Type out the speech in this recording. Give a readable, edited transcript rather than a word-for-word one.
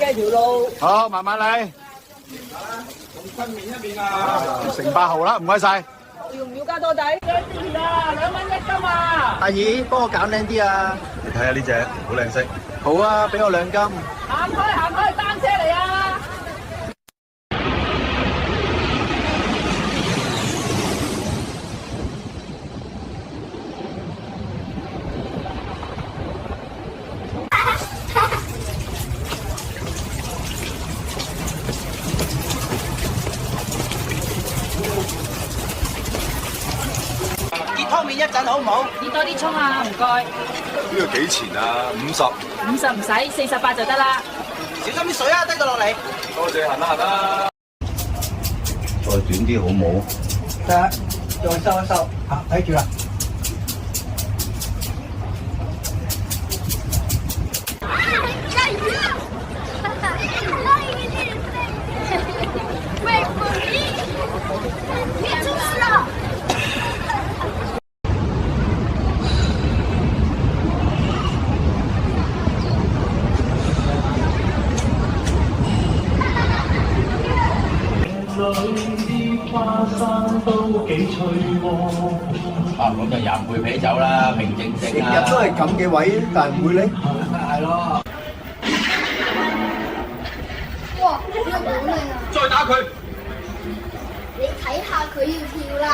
嘅條路。好，慢慢嚟。新面一面啊！成8號啦，唔該晒。要唔要加多底？2啊，2蚊1斤啊！阿姨，幫我揀靚啲啊！你睇下呢只好靚色。好啊，俾我2斤。行開，單車嚟啊！熱湯麵1陣好唔好？熱多啲葱啊，唔該。呢個幾錢啊？50。50唔使，48就得啦。小心啲水啊，低到落嚟。多謝，行啦。再短啲好冇？得，再收一收。睇住啦。下雨了！喂，别出事了！咁就飲杯啤酒啦，平靜靜啊！成日都係咁嘅位，但係唔會拎。係咯。哇，好靚啊！再打佢！你睇下佢要跳啦！